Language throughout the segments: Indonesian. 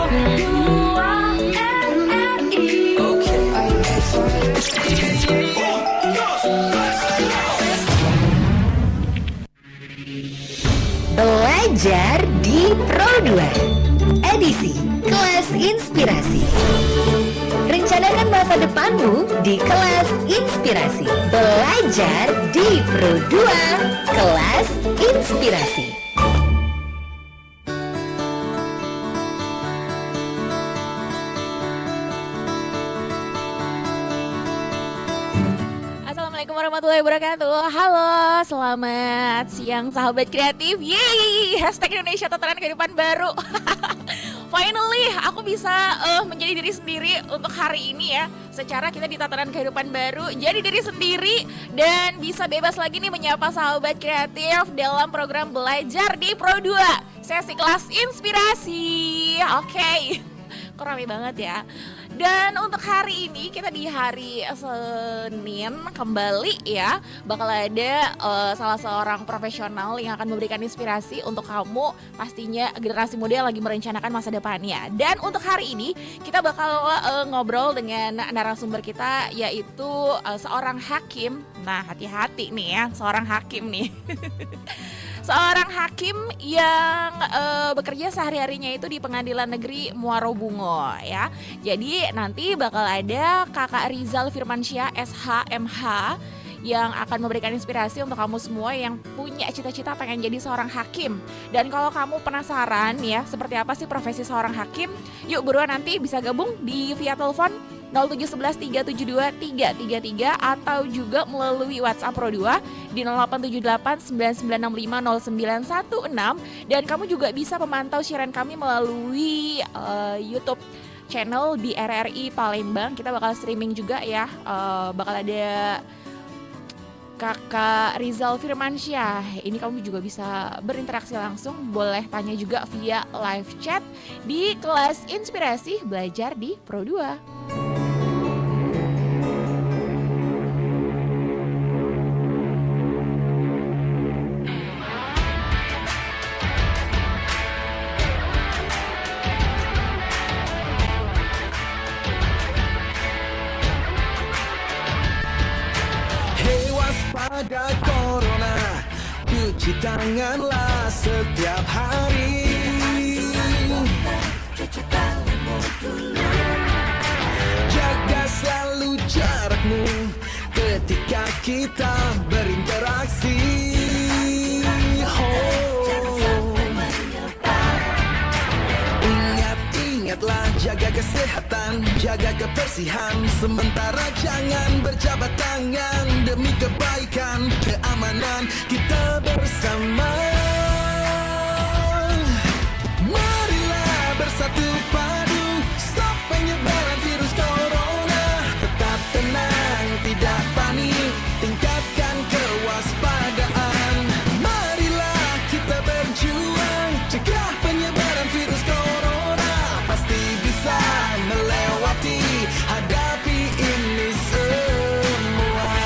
Belajar di Pro 2 edisi Kelas Inspirasi. Rencanakan masa depanmu di Kelas Inspirasi. Belajar di Pro 2 Kelas Inspirasi. Assalamualaikum warahmatullahi wabarakatuh. Halo, selamat siang sahabat kreatif. Yeay, hashtag Indonesia Tatanan Kehidupan Baru. Finally, aku bisa menjadi diri sendiri untuk hari ini ya. Secara kita di tatanan kehidupan baru, jadi diri sendiri dan bisa bebas lagi nih menyapa sahabat kreatif dalam program Belajar di Pro 2 sesi kelas inspirasi. Oke. Kok rame banget ya. Dan untuk hari ini kita di hari Senin kembali ya bakal ada salah seorang profesional yang akan memberikan inspirasi untuk kamu pastinya generasi muda yang lagi merencanakan masa depannya. Dan untuk hari ini kita bakal ngobrol dengan narasumber kita yaitu seorang hakim. Nah hati-hati nih ya seorang hakim nih. Seorang hakim yang bekerja sehari-harinya itu di Pengadilan Negeri Muaro Bungo ya. Jadi nanti bakal ada Kakak Rizal Firmansyah SH.MH yang akan memberikan inspirasi untuk kamu semua yang punya cita-cita pengen jadi seorang hakim. Dan kalau kamu penasaran ya seperti apa sih profesi seorang hakim, yuk buruan nanti bisa gabung di via telepon 0711 372 333 atau juga melalui WhatsApp Pro 2 di 0878 9965 0916 dan kamu juga bisa memantau siaran kami melalui YouTube channel di RRI Palembang. Kita bakal streaming juga ya, bakal ada Kakak Rizal Firmansyah. Ini kamu juga bisa berinteraksi langsung, boleh tanya juga via live chat di kelas inspirasi belajar di Pro 2. Pada corona, cuci tanganlah setiap hari. Jaga selalu jarakmu ketika kita berinteraksi. Ingatlah jaga kesehatan, jaga kebersihan. Sementara jangan berjabat tangan demi kebaikan, keamanan kita bersama. Marilah bersatu padu, stop penyebaran virus corona. Tetap tenang, tidak panik, tingkatkan kewaspadaan. Marilah kita berjuang, cegah penyebaran virus corona. Pasti bisa melewati, hadapi ini semua.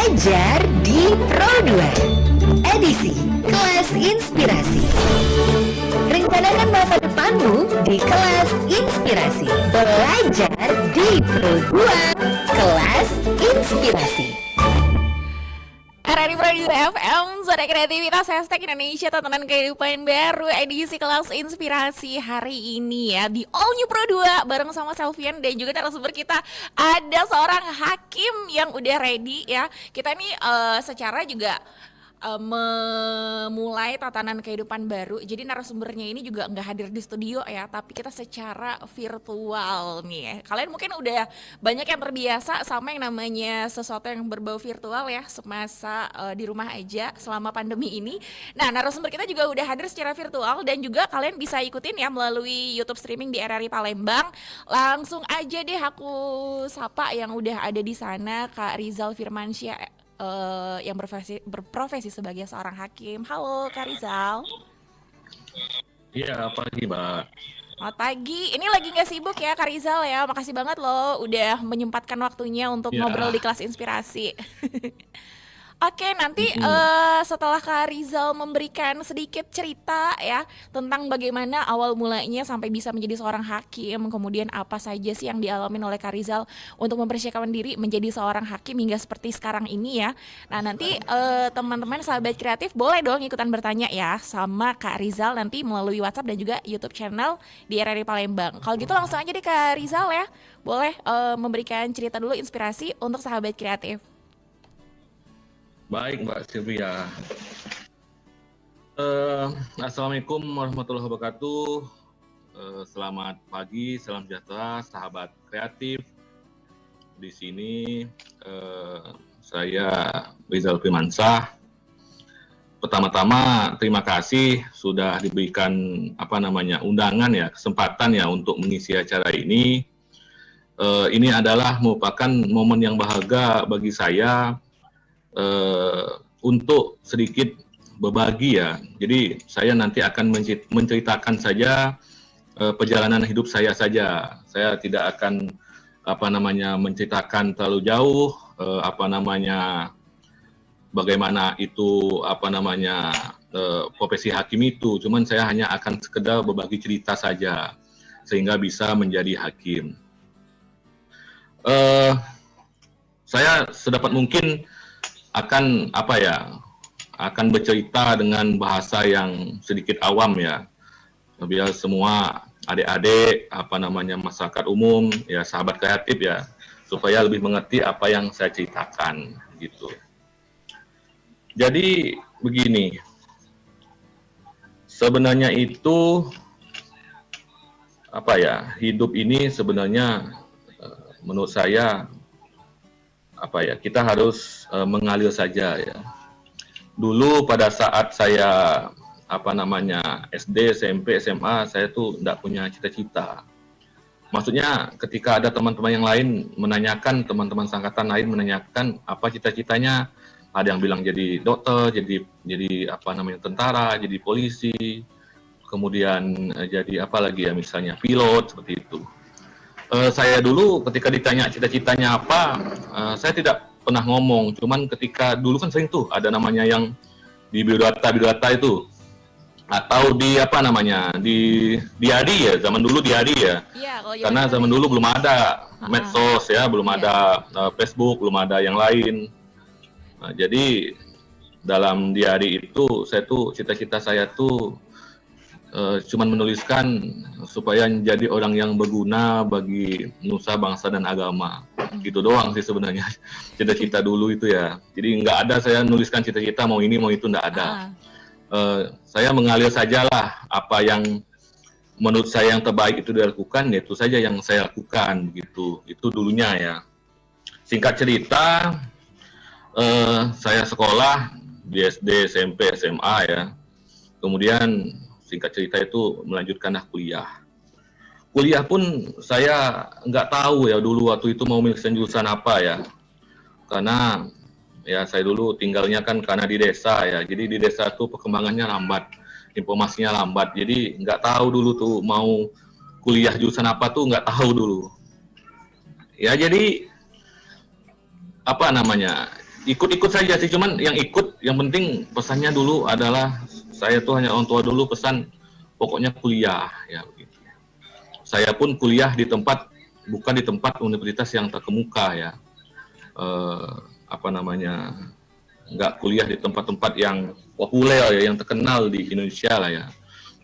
Belajar di Pro 2 Edisi Kelas Inspirasi. Rencanakan masa depanmu di Kelas Inspirasi. Belajar di Pro 2 Kelas Inspirasi. RRI Radio FM, Zona Kreativitas Hashtag Indonesia Tatanan Kehidupan Baru edisi Kelas Inspirasi hari ini ya di All New Pro 2 bareng sama Selvian dan juga narasumber kita ada seorang hakim yang udah ready ya. Kita nih secara juga memulai tatanan kehidupan baru. Jadi narasumbernya ini juga nggak hadir di studio ya, tapi kita secara virtual nih ya. Kalian mungkin udah banyak yang terbiasa sama yang namanya sesuatu yang berbau virtual ya, semasa di rumah aja selama pandemi ini. Nah, narasumber kita juga udah hadir secara virtual dan juga kalian bisa ikutin ya melalui YouTube streaming di RRI Palembang. Langsung aja deh aku sapa yang udah ada di sana, Kak Rizal Firmansyah yang berprofesi sebagai seorang hakim. Halo Kak Rizal. Iya, pagi Mbak. Selamat pagi. Ini lagi nggak sibuk ya Kak Rizal ya? Makasih banget loh udah menyempatkan waktunya untuk ngobrol di Kelas Inspirasi. Oke, nanti setelah Kak Rizal memberikan sedikit cerita ya tentang bagaimana awal mulanya sampai bisa menjadi seorang hakim, kemudian apa saja sih yang dialami oleh Kak Rizal untuk mempersiapkan diri menjadi seorang hakim hingga seperti sekarang ini ya. Nah, nanti teman-teman sahabat kreatif boleh dong ikutan bertanya ya sama Kak Rizal nanti melalui WhatsApp dan juga YouTube channel di RRI Palembang. Kalau gitu langsung aja deh Kak Rizal ya. Boleh memberikan cerita dulu inspirasi untuk sahabat kreatif. Baik Mbak Sylvia. Assalamualaikum warahmatullahi wabarakatuh. Selamat pagi, salam sejahtera sahabat kreatif. Di sini saya Rizal Firmansyah. Pertama-tama terima kasih sudah diberikan undangan ya, kesempatan ya untuk mengisi acara ini. Ini adalah merupakan momen yang berharga bagi saya. Untuk sedikit berbagi ya. Jadi saya nanti akan menceritakan saja perjalanan hidup saya saja. Saya tidak akan menceritakan terlalu jauh bagaimana itu profesi hakim itu. Cuman saya hanya akan sekedar berbagi cerita saja sehingga bisa menjadi hakim. Saya sedapat mungkin akan bercerita dengan bahasa yang sedikit awam ya, biar semua adik-adik masyarakat umum ya, sahabat kreatif ya, supaya lebih mengerti apa yang saya ceritakan gitu. Jadi begini, sebenarnya itu hidup ini sebenarnya menurut saya kita harus mengalir saja ya. Dulu pada saat saya SD, SMP, SMA, saya tuh tidak punya cita-cita. Maksudnya ketika ada teman-teman yang lain menanyakan, teman-teman seangkatan lain menanyakan apa cita-citanya, ada yang bilang jadi dokter, jadi tentara, jadi polisi, kemudian jadi misalnya pilot seperti itu. Saya dulu ketika ditanya cita-citanya apa, saya tidak pernah ngomong. Cuman ketika dulu kan sering tuh ada namanya yang di biodata itu, atau di di diadi ya, zaman dulu diadi ya. Karena zaman dulu belum ada medsos ya, belum ada Facebook, belum ada yang lain. Nah, jadi dalam diadi itu cita-cita saya tuh cuman menuliskan supaya menjadi orang yang berguna bagi nusa, bangsa, dan agama. Gitu doang sih sebenarnya cita-cita dulu itu ya. Jadi nggak ada saya nuliskan cita-cita mau ini mau itu, nggak ada. Saya mengalir sajalah apa yang menurut saya yang terbaik itu dilakukan, yaitu saja yang saya lakukan begitu. Itu dulunya ya. Singkat cerita, saya sekolah di SD, SMP, SMA ya. Kemudian singkat cerita itu melanjutkan kuliah. Kuliah pun saya nggak tahu ya dulu waktu itu mau milih jurusan apa ya. Karena ya saya dulu tinggalnya kan karena di desa ya. Jadi di desa tuh perkembangannya lambat, informasinya lambat. Jadi nggak tahu dulu tuh mau kuliah jurusan apa tuh nggak tahu dulu. Ya jadi ikut-ikut saja sih, cuman yang penting pesannya dulu adalah saya tuh hanya orang tua dulu pesan pokoknya kuliah ya begitu. Saya pun kuliah bukan di tempat universitas yang terkemuka ya. Nggak kuliah di tempat-tempat yang populer ya, yang terkenal di Indonesia lah ya.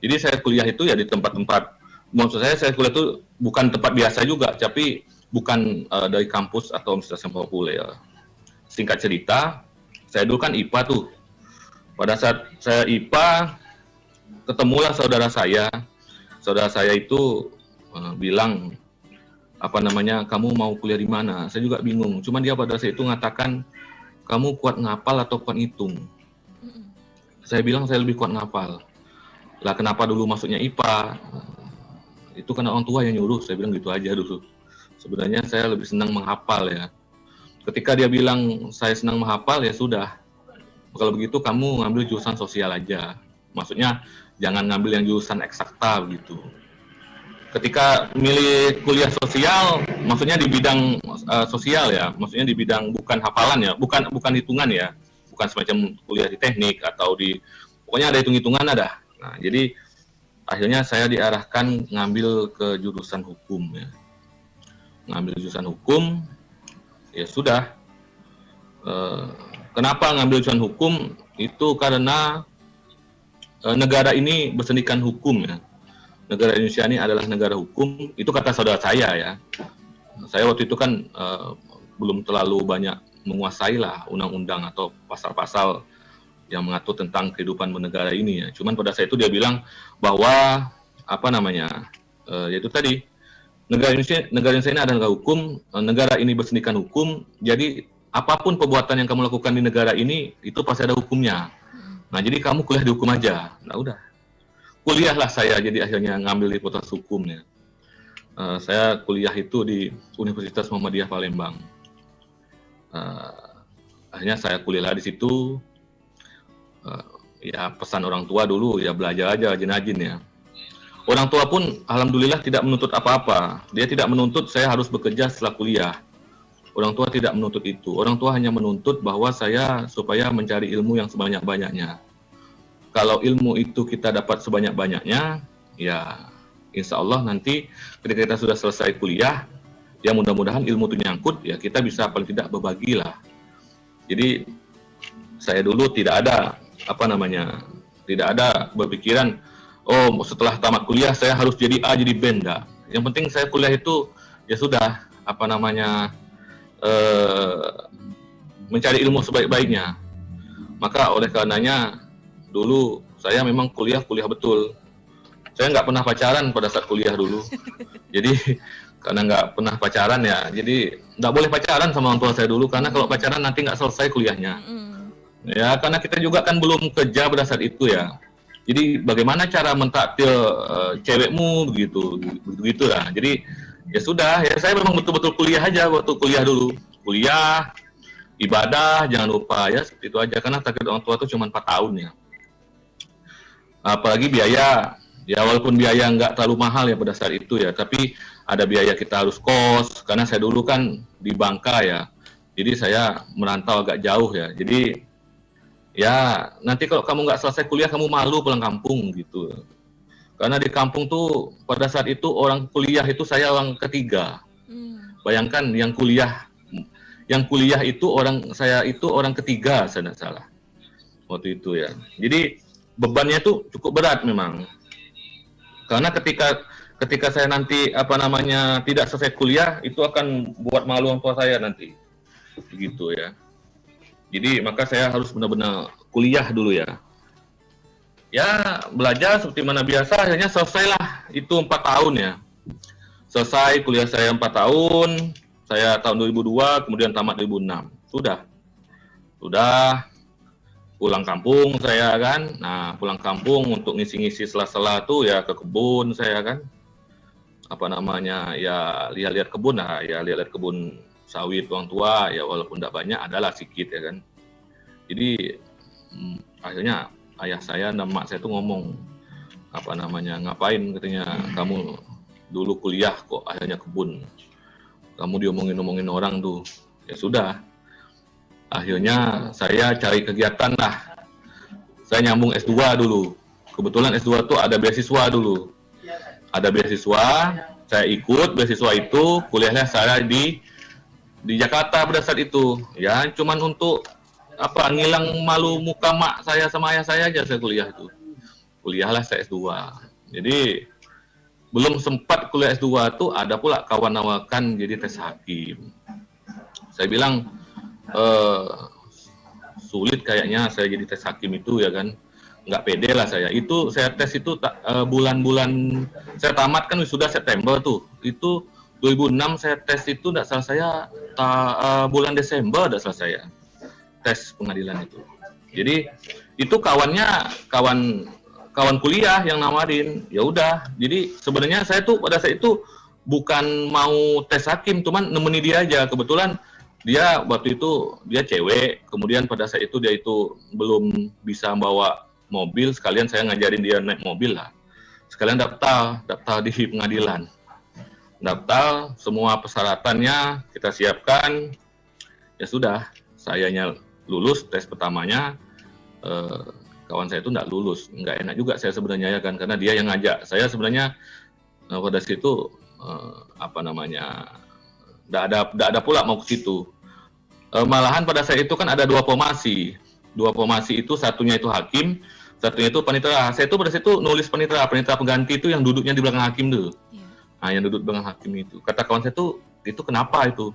Jadi saya kuliah itu ya di tempat-tempat, maksud saya kuliah itu bukan tempat biasa juga, tapi bukan dari kampus atau universitas yang populer. Singkat cerita, saya dulu kan IPA tuh. Pada saat saya IPA, ketemulah saudara saya. Saudara saya itu bilang, kamu mau kuliah di mana? Saya juga bingung. Cuman dia pada saat itu mengatakan, kamu kuat ngapal atau kuat ngitung? Saya bilang saya lebih kuat ngapal. Lah kenapa dulu masuknya IPA? Itu karena orang tua yang nyuruh, saya bilang gitu aja dulu. Sebenarnya saya lebih senang menghafal ya. Ketika dia bilang saya senang menghafal, ya sudah. Kalau begitu kamu ngambil jurusan sosial aja. Maksudnya jangan ngambil yang jurusan eksakta begitu. Ketika milih kuliah sosial, maksudnya di bidang sosial ya, maksudnya di bidang bukan hafalan ya, bukan hitungan ya, bukan semacam kuliah di teknik atau pokoknya ada hitung-hitungan ada. Nah, jadi akhirnya saya diarahkan ngambil ke jurusan hukum ya. Ngambil jurusan hukum, ya sudah. Kenapa ngambil jurusan hukum? Itu karena negara ini bersendikan hukum ya. Negara Indonesia ini adalah negara hukum, itu kata saudara saya ya. Saya waktu itu kan belum terlalu banyak menguasai lah undang-undang atau pasal-pasal yang mengatur tentang kehidupan bernegara ini ya. Cuman pada saat itu dia bilang bahwa yaitu tadi negara Indonesia ini adalah negara hukum, negara ini bersendikan hukum, jadi apapun perbuatan yang kamu lakukan di negara ini itu pasti ada hukumnya. Nah jadi kamu kuliah di hukum aja. Nah udah. Kuliahlah saya, jadi akhirnya ngambil di Fakultas Hukum ya. Saya kuliah itu di Universitas Muhammadiyah Palembang. Akhirnya saya kuliah di situ. Ya pesan orang tua dulu ya belajar aja rajin-rajin ya. Orang tua pun alhamdulillah tidak menuntut apa-apa. Dia tidak menuntut saya harus bekerja setelah kuliah. Orang tua tidak menuntut itu. Orang tua hanya menuntut bahwa saya supaya mencari ilmu yang sebanyak-banyaknya. Kalau ilmu itu kita dapat sebanyak-banyaknya, ya insya Allah nanti ketika kita sudah selesai kuliah, ya mudah-mudahan ilmu itu nyangkut, ya kita bisa paling tidak berbagi lah. Jadi saya dulu tidak ada berpikiran, oh setelah tamat kuliah saya harus jadi A jadi B, enggak. Yang penting saya kuliah itu ya sudah mencari ilmu sebaik-baiknya. Maka oleh karenanya dulu saya memang kuliah betul. Saya nggak pernah pacaran pada saat kuliah dulu. Jadi karena nggak pernah pacaran ya, jadi nggak boleh pacaran sama orang tua saya dulu karena kalau pacaran nanti nggak selesai kuliahnya. Ya karena kita juga kan belum kerja pada saat itu ya. Jadi bagaimana cara mentaktil cewekmu begitu lah. Jadi ya sudah ya saya memang betul-betul kuliah aja waktu kuliah dulu. Kuliah, ibadah jangan lupa ya seperti itu aja karena target orang tua itu cuma 4 tahun ya. Apalagi biaya, ya walaupun biaya nggak terlalu mahal ya pada saat itu ya, tapi ada biaya kita harus kos, karena saya dulu kan di Bangka ya, jadi saya merantau agak jauh ya, jadi ya nanti kalau kamu nggak selesai kuliah kamu malu pulang kampung gitu, karena di kampung tuh pada saat itu orang kuliah itu saya orang ketiga, bayangkan yang kuliah itu saya orang ketiga saya tidak salah waktu itu ya, jadi bebannya itu cukup berat memang. Karena ketika saya nanti tidak selesai kuliah itu akan buat malu orang tua saya nanti. Begitu ya. Jadi maka saya harus benar-benar kuliah dulu ya. Ya, belajar seperti mana biasa akhirnya selesailah itu 4 tahun ya. Selesai kuliah saya 4 tahun, saya tahun 2002 kemudian tamat 2006. Sudah pulang kampung saya kan. Nah, pulang kampung untuk ngisi-ngisi sela-sela tuh ya ke kebun saya kan. Ya lihat-lihat kebun lah, ya lihat-lihat kebun sawit orang tua ya walaupun tidak banyak adalah sedikit ya kan. Jadi akhirnya ayah saya dan mak saya tuh ngomong ngapain katanya kamu dulu kuliah kok akhirnya kebun. Kamu diomongin-omongin orang tuh. Ya sudah. Akhirnya saya cari kegiatan lah. Saya nyambung S2 dulu. Kebetulan S2 tuh ada beasiswa dulu. Ada beasiswa, saya ikut beasiswa itu, kuliahnya saya di Jakarta pada saat itu. Ya, cuman untuk ngilang malu muka mak saya sama ayah saya aja saya kuliah itu. Kuliahlah saya S2. Jadi belum sempat kuliah S2 tuh ada pula kawan nawarkan jadi tes hakim. Saya bilang sulit kayaknya saya jadi tes hakim itu ya kan. Nggak pede lah saya. Itu saya tes itu bulan-bulan saya tamat kan sudah September tuh. Itu 2006 saya tes itu enggak salah saya bulan Desember enggak salah saya tes pengadilan itu. Jadi itu kawan kuliah yang nawarin. Ya udah. Jadi sebenarnya saya tuh pada saat itu bukan mau tes hakim, cuman nemeni dia aja. Kebetulan dia waktu itu dia cewek, kemudian pada saat itu dia itu belum bisa bawa mobil, sekalian saya ngajarin dia naik mobil lah. Sekalian daftar di pengadilan. Daftar, semua persyaratannya kita siapkan. Ya sudah, sayanya lulus tes pertamanya. Kawan saya itu nggak lulus, nggak enak juga saya sebenarnya ya kan, karena dia yang ngajak. Saya sebenarnya pada situ nggak ada pula mau ke situ. Malahan pada saat itu kan ada dua formasi itu, satunya itu hakim, satunya itu panitera. Saya itu pada saat itu nulis panitera pengganti itu yang duduknya di belakang hakim tuh. Nah, yang duduk di belakang hakim itu. Kata kawan saya itu kenapa itu?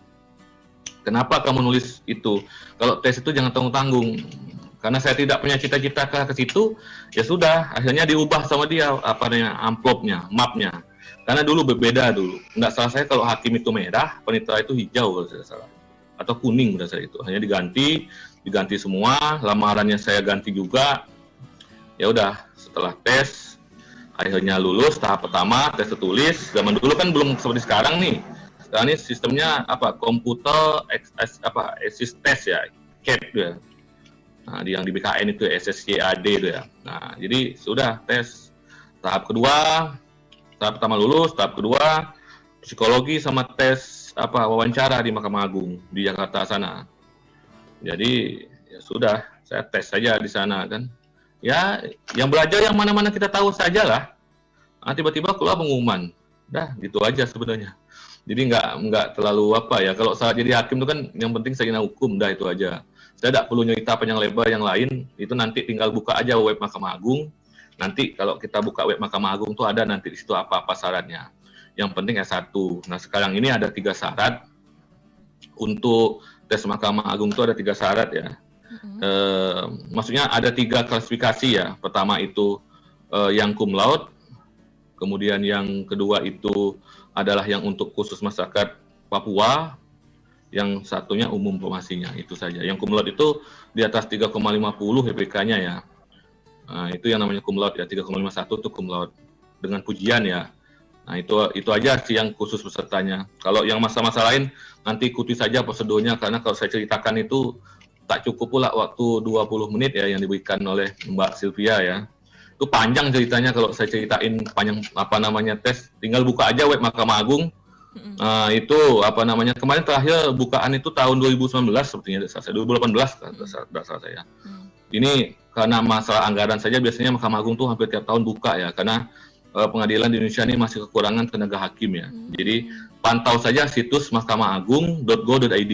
Kenapa kamu nulis itu? Kalau tes itu jangan tanggung-tanggung. Karena saya tidak punya cita-cita ke situ, ya sudah, akhirnya diubah sama dia amplopnya, mapnya. Karena dulu berbeda dulu. Nggak salah saya kalau hakim itu merah, panitera itu hijau kalau saya salah. Atau kuning pada saat itu. Hanya diganti semua, lamarannya saya ganti juga. Ya udah, setelah tes akhirnya lulus tahap pertama, tes tertulis. Zaman dulu kan belum seperti sekarang nih. Sekarang ini sistemnya komputer assist test ya, CAT ya. Nah, yang di BKN itu SSCAD itu ya. Nah, jadi sudah tes tahap kedua, tahap pertama lulus, tahap kedua psikologi sama tes wawancara di Mahkamah Agung di Jakarta sana. Jadi ya sudah, saya tes saja di sana kan. Ya, yang belajar yang mana-mana kita tahu saja lah. Nah, tiba-tiba keluar pengumuman. Dah, gitu aja sebenarnya. Jadi nggak terlalu kalau saat jadi hakim itu kan yang penting sarjana hukum, dah itu aja. Saya tidak perlu cerita panjang lebar yang lain, itu nanti tinggal buka aja web Mahkamah Agung. Nanti kalau kita buka web Mahkamah Agung tuh ada nanti di situ apa-apa syaratnya. Yang penting S1. Nah, sekarang ini ada 3 syarat. Untuk tes Mahkamah Agung itu ada 3 syarat ya. Maksudnya ada 3 klasifikasi ya. Pertama itu yang cum laude, kemudian yang kedua itu adalah yang untuk khusus masyarakat Papua, yang satunya umum formasinya, itu saja. Yang cum laude itu di atas 3,50 HPK-nya ya. Nah, itu yang namanya cum laude ya, 3,51 itu cum laude dengan pujian ya. Nah, itu aja sih yang khusus pesertanya. Kalau yang masa-masa lain nanti ikuti saja prosedurnya, karena kalau saya ceritakan itu tak cukup pula waktu 20 menit ya yang diberikan oleh Mbak Sylvia ya. Itu panjang ceritanya kalau saya ceritain panjang tes. Tinggal buka aja web Mahkamah Agung. Nah, itu kemarin terakhir bukaan itu tahun 2019 sepertinya, 2018 dasar saya. Ini karena masalah anggaran saja biasanya Mahkamah Agung tuh hampir tiap tahun buka ya, karena pengadilan di Indonesia ini masih kekurangan tenaga hakim ya. Jadi pantau saja situs mahkamahAgung.go.id.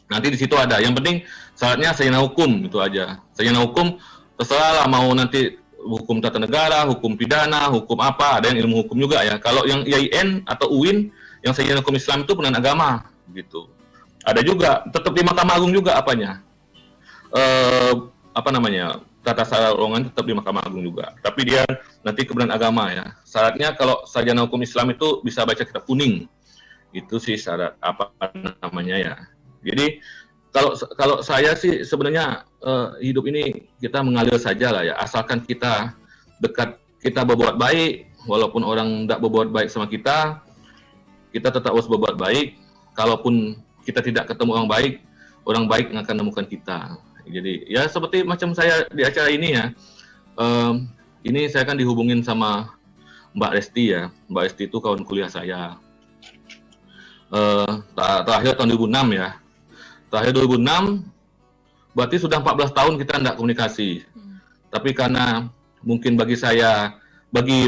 Nanti di situ ada. Yang penting syaratnya sarjana hukum itu aja. Sarjana hukum terserah lah, mau nanti hukum tata negara, hukum pidana, hukum apa, ada yang ilmu hukum juga ya. Kalau yang IAIN atau UIN yang sarjana hukum Islam itu penan agama gitu. Ada juga, tetap di Mahkamah Agung juga tata cara ruangan tetap di Mahkamah Agung juga. Tapi dia nanti kebenaran agama ya. Syaratnya kalau sarjana hukum Islam itu bisa baca kitab kuning. Itu sih syarat ya. Jadi kalau saya sih sebenarnya hidup ini kita mengalir saja lah ya, asalkan kita berbuat baik, walaupun orang tidak berbuat baik sama kita tetap harus berbuat baik. Kalaupun kita tidak ketemu orang baik yang akan menemukan kita. Jadi ya seperti macam saya di acara ini ya, ini saya kan dihubungin sama Mbak Resti ya. Mbak Resti itu kawan kuliah saya. Terakhir tahun 2006 ya. Terakhir 2006 berarti sudah 14 tahun kita tidak komunikasi. Tapi karena mungkin bagi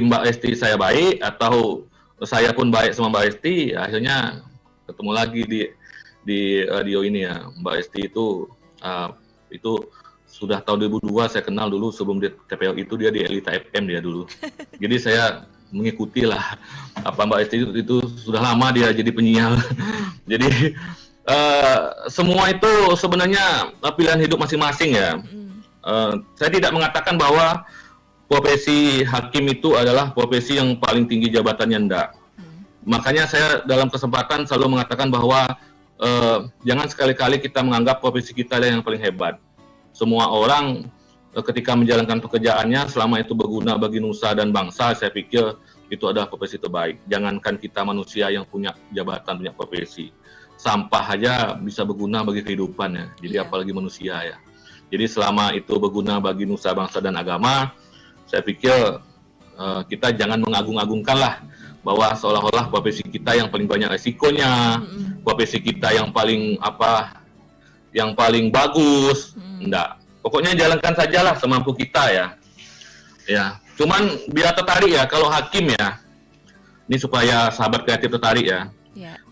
Mbak Esti saya baik, atau saya pun baik sama Mbak Esti, akhirnya ketemu lagi di radio ini ya. Mbak Esti itu sudah tahun 2002 saya kenal dulu, sebelum di TPO itu dia di Elita FM dia dulu. Jadi saya mengikuti lah apa Mbak Esti itu sudah lama dia jadi penyiar. Jadi semua itu sebenarnya pilihan hidup masing-masing ya. Saya tidak mengatakan bahwa profesi hakim itu adalah profesi yang paling tinggi jabatannya, enggak. Makanya saya dalam kesempatan selalu mengatakan bahwa jangan sekali-kali kita menganggap profesi kita yang paling hebat. Semua orang ketika menjalankan pekerjaannya, selama itu berguna bagi nusa dan bangsa, saya pikir itu adalah profesi terbaik. Jangankan kita manusia yang punya jabatan, punya profesi. Sampah aja bisa berguna bagi kehidupan ya. Jadi apalagi manusia ya. Jadi selama itu berguna bagi nusa, bangsa, dan agama, saya pikir kita jangan mengagung-agungkan lah bahwa seolah-olah profesi kita yang paling banyak resikonya, profesi kita yang paling bagus. Enggak. Pokoknya jalankan sajalah semampu kita ya. Ya. Cuman bila tertarik ya, kalau hakim ya, ini supaya sahabat kreatif tertarik ya.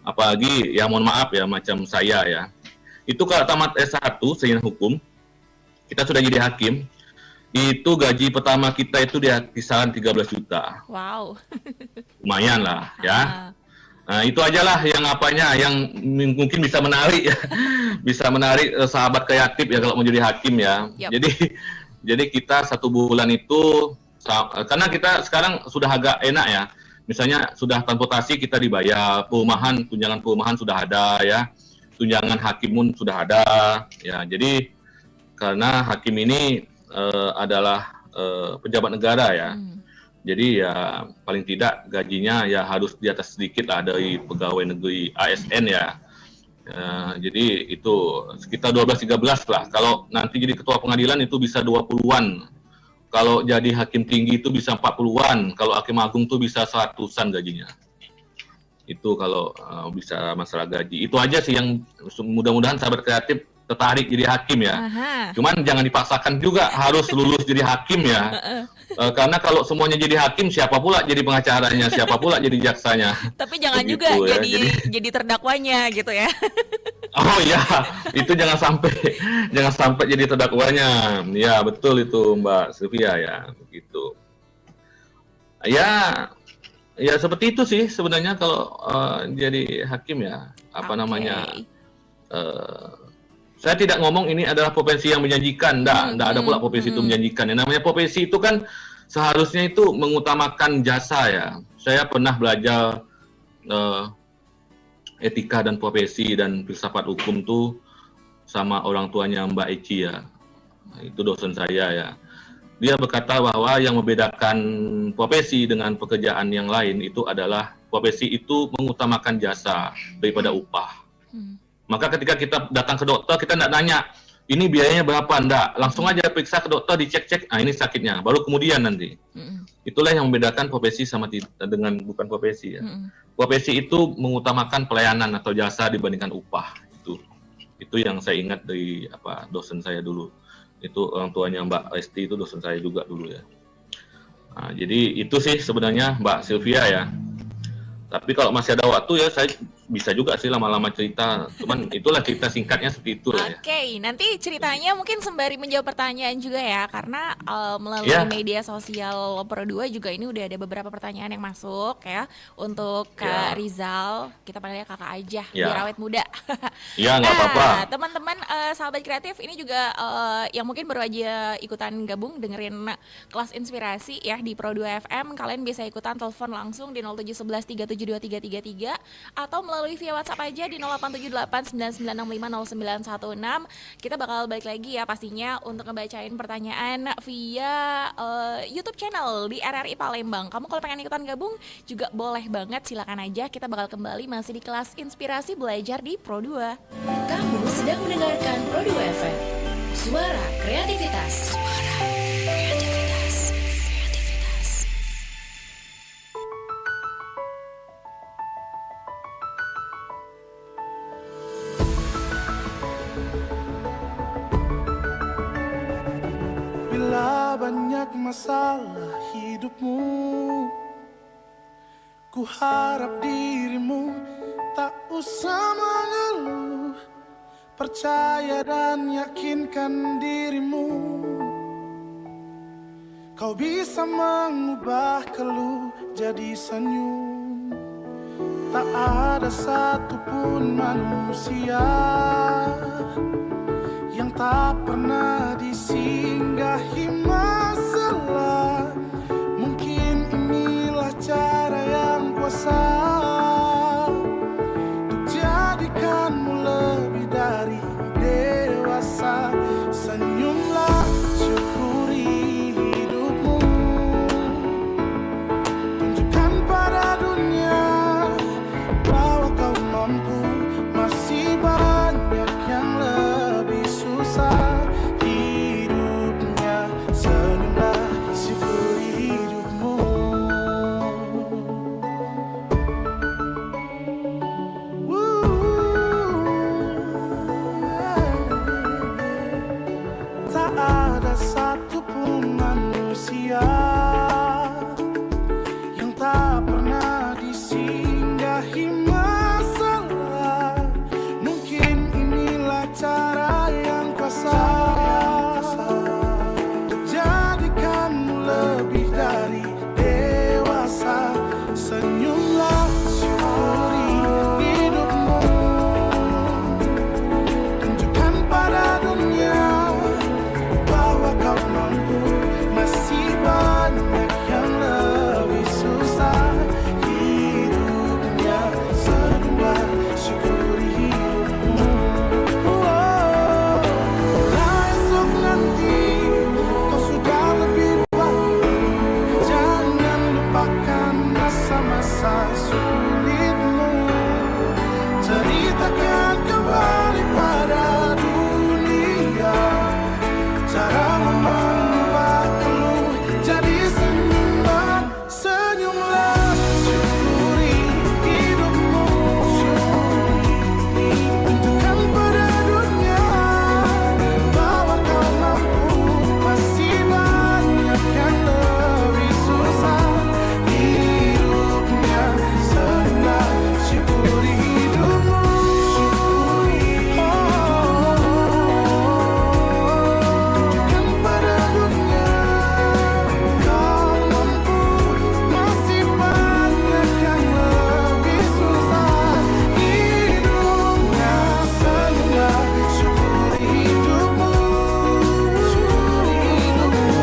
Apalagi ya mohon maaf ya, macam saya ya. Itu kalau tamat S1 sarjana hukum, kita sudah jadi hakim, itu gaji pertama kita itu di kisaran 13 juta. Wow. Lumayan lah ya. Nah, itu aja lah yang mungkin bisa menarik ya. Bisa menarik sahabat kreatif ya kalau mau jadi hakim ya. Jadi kita 1 bulan itu, karena kita sekarang sudah agak enak ya. Misalnya sudah transportasi kita dibayar, tunjangan perumahan sudah ada ya. Tunjangan hakim pun sudah ada ya. Jadi karena hakim ini adalah pejabat negara ya. Jadi ya paling tidak gajinya ya harus di atas sedikit lah dari pegawai negeri ASN ya. Jadi itu sekitar 12-13 lah. Kalau nanti jadi ketua pengadilan itu bisa 20-an. Kalau jadi hakim tinggi itu bisa 40-an. Kalau hakim agung itu bisa 100-an gajinya. Itu kalau bisa masalah gaji. Itu aja sih yang mudah-mudahan sahabat kreatif tertarik jadi hakim ya. Cuman jangan dipaksakan juga harus lulus jadi hakim ya. Karena kalau semuanya jadi hakim, siapa pula jadi pengacaranya, siapa pula jadi jaksanya. Tapi jangan begitu, juga ya. jadi terdakwanya gitu ya. Oh ya, itu jangan sampai jadi terdakwanya. Ya betul itu Mbak Sylvia ya, begitu. Ya seperti itu sih sebenarnya kalau jadi hakim ya. Saya tidak ngomong ini adalah profesi yang menjanjikan, enggak ada pula profesi itu menjanjikan. Yang namanya profesi itu kan seharusnya itu mengutamakan jasa ya. Saya pernah belajar etika dan profesi dan filsafat hukum tuh sama orang tuanya Mbak Eci ya. Itu dosen saya ya. Dia berkata bahwa yang membedakan profesi dengan pekerjaan yang lain itu adalah profesi itu mengutamakan jasa daripada upah. Maka ketika kita datang ke dokter, kita tidak nanya, ini biayanya berapa, enggak. Langsung aja periksa ke dokter, dicek-cek, ini sakitnya. Baru kemudian nanti. Itulah yang membedakan profesi dengan bukan profesi ya. Profesi itu mengutamakan pelayanan atau jasa dibandingkan upah. Itu yang saya ingat dari dosen saya dulu. Itu orang tuanya Mbak Esti, itu dosen saya juga dulu ya. Nah, jadi itu sih sebenarnya Mbak Sylvia ya. Tapi kalau masih ada waktu ya saya bisa juga sih lama-lama cerita. Cuman itulah cerita singkatnya seperti itu lah ya. Oke, nanti ceritanya mungkin sembari menjawab pertanyaan juga ya. Karena melalui media sosial Pro2 juga ini udah ada beberapa pertanyaan yang masuk ya. Untuk Kak Rizal, kita panggilnya kakak aja, biar awet muda. Iya, nggak apa-apa. Teman-teman sahabat kreatif ini juga yang mungkin baru aja ikutan gabung dengerin kelas inspirasi ya di Pro2 FM. Kalian bisa ikutan telepon langsung di 0711 372 333 atau melalui via WhatsApp aja di 087899650916. Kita bakal balik lagi ya pastinya untuk ngebacain pertanyaan via YouTube channel di RRI Palembang. Kamu kalau pengen ikutan gabung juga boleh banget, silakan aja. Kita bakal kembali masih di kelas inspirasi belajar di Pro2. Kamu sedang mendengarkan Pro2 FM. Suara kreativitas. Bila banyak masalah hidupmu, ku harap dirimu tak usah mengeluh. Percaya dan yakinkan dirimu, kau bisa mengubah keluh jadi senyum. Tak ada satupun manusia yang tak pernah disinggahi masalah. Mungkin inilah cara yang kuasa untuk jadikanmu lebih dari dewasa. Senyumlah, syukuri hidupmu, tunjukkan pada dunia bahwa kau mampu. Masih banyak yang lebih susah hidupnya. Senyumlah, syukuri hidupmu. Tak ada satupun manusia yang tak pernah disinggahi masalah. Mungkin inilah cara yang kuasa untuk jadikanmu lebih dari dewasa. Senyumlah, syukuri hidupmu, tunjukkan pada dunia bahwa kau mampu. Masih banyak yang lebih susah hidupnya. Senyumlah, syukuri hidupmu. Nah, esok nanti kau sudah lebih baik. Jangan lupakan masa-masa sulitmu. Ceritakan kembali pada dunia cara mengubah keluh jadi senyuman. Senyumlah, syukuri hidupmu, tunjukkan pada dunia bahwa kau mampu. Masih banyak yang lebih susah hidupnya. Senyumlah, syukuri hidupmu, tunjukkan pada dunia kau mampu. Masih banyak yang lebih susah hidupnya. Senyumlah, syukuri hidupmu, syukuri hidupmu.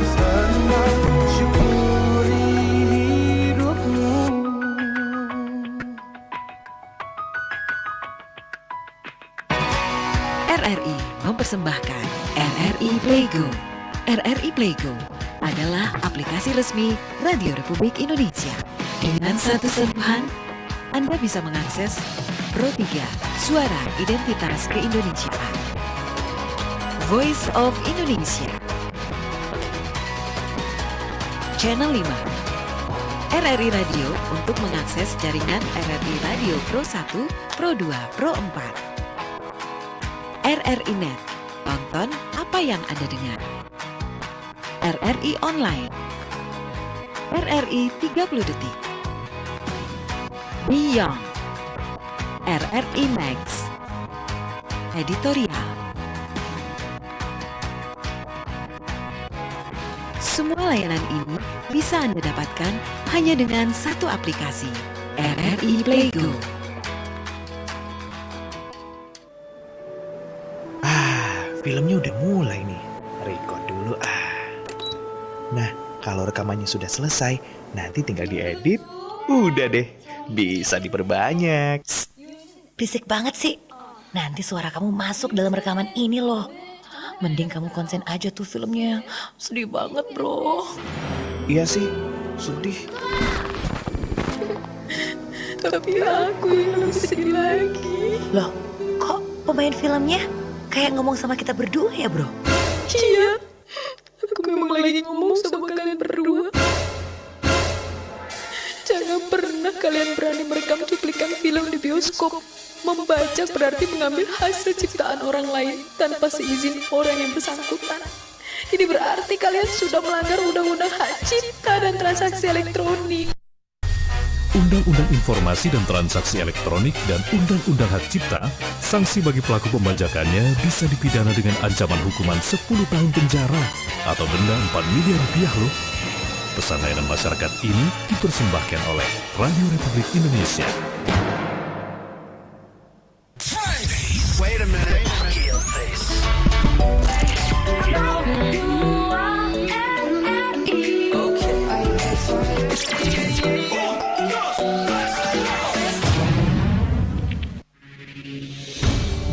Senyumlah, syukuri hidupmu. RRI mempersembahkan RRI Playgo. RRI Playgo adalah aplikasi resmi Radio Republik Indonesia. Dengan satu sentuhan, Anda bisa mengakses Pro 3 Suara Identitas Keindonesiaan, Voice of Indonesia, Channel 5, RRI Radio untuk mengakses jaringan RRI Radio Pro 1, Pro 2, Pro 4, RRI Net, tonton apa yang Anda dengar. RRI Online, RRI 30 Detik, Beyond, RRI Max, Editorial. Semua layanan ini bisa Anda dapatkan hanya dengan satu aplikasi, RRI Playgo. Filmnya udah mulai nih. Record dulu Nah, kalau rekamannya sudah selesai, nanti tinggal diedit. Udah deh, bisa diperbanyak. Berisik banget sih. Nanti suara kamu masuk dalam rekaman ini loh. Mending kamu konsen aja tuh filmnya. Sedih banget bro. Iya sih, sedih. Tapi aku yang lebih sedih lagi. Loh, kok pemain filmnya kayak ngomong sama kita berdua ya bro? Iya, aku memang lagi ngomong sama kalian berdua. Jangan pernah kalian berani merekam cuplikan film di bioskop. Membaca berarti mengambil hasil ciptaan orang lain tanpa seizin orang yang bersangkutan. Ini berarti kalian sudah melanggar undang-undang hak cipta dan transaksi elektronik. Undang-Undang Informasi dan Transaksi Elektronik dan Undang-Undang Hak Cipta, sanksi bagi pelaku pembajakannya bisa dipidana dengan ancaman hukuman 10 tahun penjara atau denda 4 miliar rupiah loh. Pesan layanan masyarakat ini dipersembahkan oleh Radio Republik Indonesia.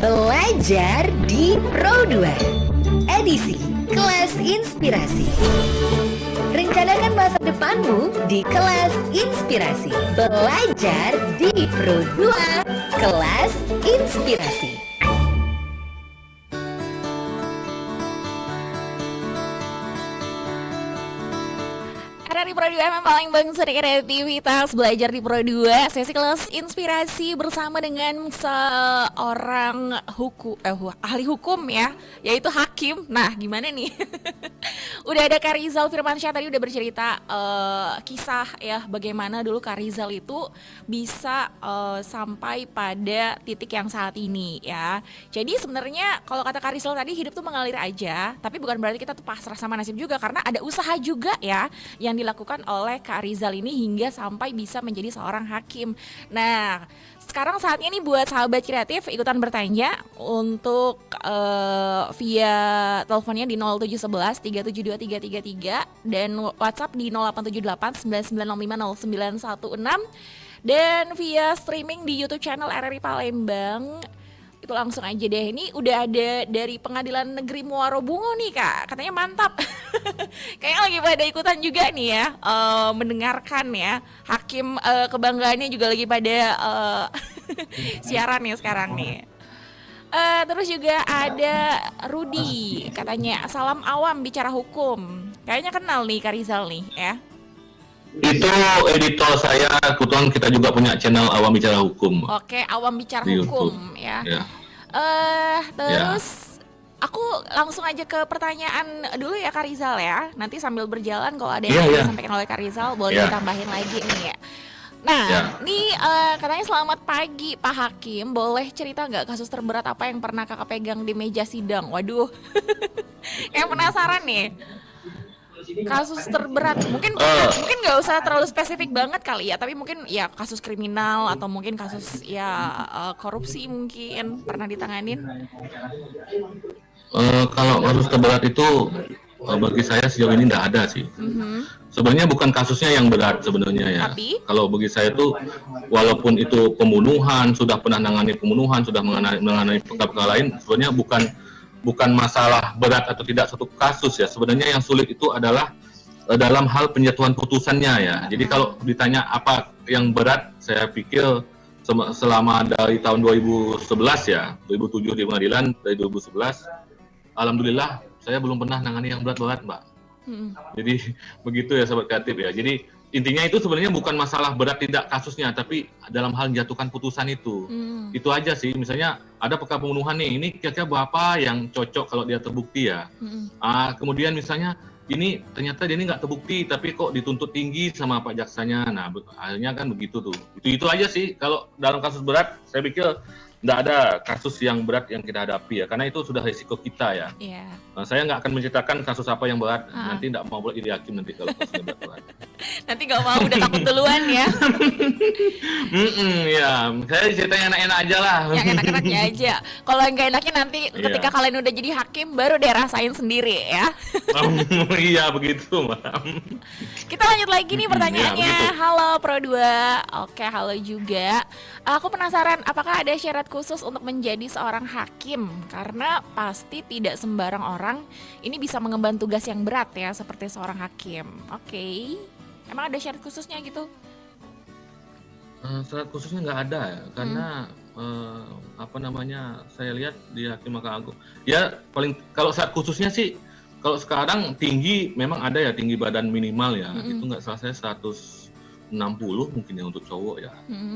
Belajar di Pro 2 edisi Kelas Inspirasi. Rencanakan masa depanmu di Kelas Inspirasi. Belajar di Pro 2 Kelas Inspirasi. RRI Pro 2 memang paling bangsa di kreativitas. Belajar di Pro 2 sesi kelas inspirasi bersama dengan seorang ahli hukum ya, yaitu hakim. Nah gimana nih? Udah ada Kak Rizal Firmansyah tadi udah bercerita kisah ya, bagaimana dulu Kak Rizal itu bisa sampai pada titik yang saat ini ya. Jadi sebenarnya kalau kata Kak Rizal tadi, hidup tuh mengalir aja, tapi bukan berarti kita tuh pasrah sama nasib juga, karena ada usaha juga ya yang dilakukan oleh Kak Rizal ini hingga sampai bisa menjadi seorang hakim. Nah, sekarang saatnya nih buat sahabat kreatif ikutan bertanya untuk via teleponnya di 0711 372 333 dan WhatsApp di 0878 9905 0916 dan via streaming di YouTube channel RRI Palembang. Itu langsung aja deh. Ini udah ada dari Pengadilan Negeri Muaro Bungo nih Kak, katanya mantap. Kayaknya lagi pada ikutan juga nih ya, mendengarkan ya. Hakim kebanggaannya juga lagi pada siaran ya sekarang nih. Terus juga ada Rudi, katanya salam awam bicara hukum. Kayaknya kenal nih Kak Rizal nih ya. Itu editor saya, kebetulan kita juga punya channel Awam Bicara Hukum. Oke, Awam Bicara di Hukum YouTube. ya. Ya. Terus aku langsung aja ke pertanyaan dulu ya Kak Rizal ya. Nanti sambil berjalan kalau ada yang disampaikan oleh Kak Rizal boleh ditambahin lagi nih ya. Nah, nih katanya selamat pagi Pak Hakim, boleh cerita nggak kasus terberat apa yang pernah kakak pegang di meja sidang? Waduh, kayak penasaran nih. Kasus terberat mungkin nggak usah terlalu spesifik banget kali ya, tapi mungkin ya kasus kriminal atau mungkin kasus ya korupsi mungkin pernah ditanganin. Kalau kasus terberat itu bagi saya sejauh ini tidak ada sih. Sebenarnya bukan kasusnya yang berat sebenarnya ya. Tapi? Kalau bagi saya itu walaupun itu pembunuhan, sudah pernah menangani pembunuhan, sudah menangani perkara lain, sebenarnya bukan masalah berat atau tidak satu kasus ya. Sebenarnya yang sulit itu adalah dalam hal penjatuhan putusannya ya. Jadi kalau ditanya apa yang berat, saya pikir selama dari tahun 2011 ya, 2007 di pengadilan, dari 2011, alhamdulillah saya belum pernah nangani yang berat-berat Mbak. Jadi begitu ya sahabat kreatif ya. Jadi intinya itu sebenarnya bukan masalah berat tidak kasusnya, tapi dalam hal menjatuhkan putusan itu. Itu aja sih. Misalnya ada perkara pembunuhan nih, ini kira-kira berapa yang cocok kalau dia terbukti ya. Kemudian misalnya ini ternyata dia ini nggak terbukti, tapi kok dituntut tinggi sama Pak Jaksanya. Nah, akhirnya kan begitu tuh. Itu aja sih. Kalau dalam kasus berat, saya pikir nggak ada kasus yang berat yang kita hadapi ya, karena itu sudah risiko kita ya. Saya nggak akan menceritakan kasus apa yang berat, nanti nggak mau boleh jadi hakim nanti kalau kasusnya berat. Nanti nggak mau, udah takut duluan ya. Ya, saya ceritanya enak-enak aja lah. Yang enak-enaknya aja. Kalau yang nggak enaknya nanti ketika kalian udah jadi hakim baru deh rasain sendiri ya. Iya begitu Mbak. Kita lanjut lagi nih pertanyaannya. Halo Pro 2. Oke, halo juga. Aku penasaran apakah ada syarat khusus untuk menjadi seorang hakim? Karena pasti tidak sembarang orang ini bisa mengemban tugas yang berat ya seperti seorang hakim. Oke. Emang ada syarat khususnya gitu? Syarat khususnya nggak ada ya, karena saya lihat di Hakim Mahkamah Agung. Ya paling kalau syarat khususnya sih, kalau sekarang tinggi memang ada ya, tinggi badan minimal ya. Itu nggak salah saya 160 mungkin ya untuk cowok ya.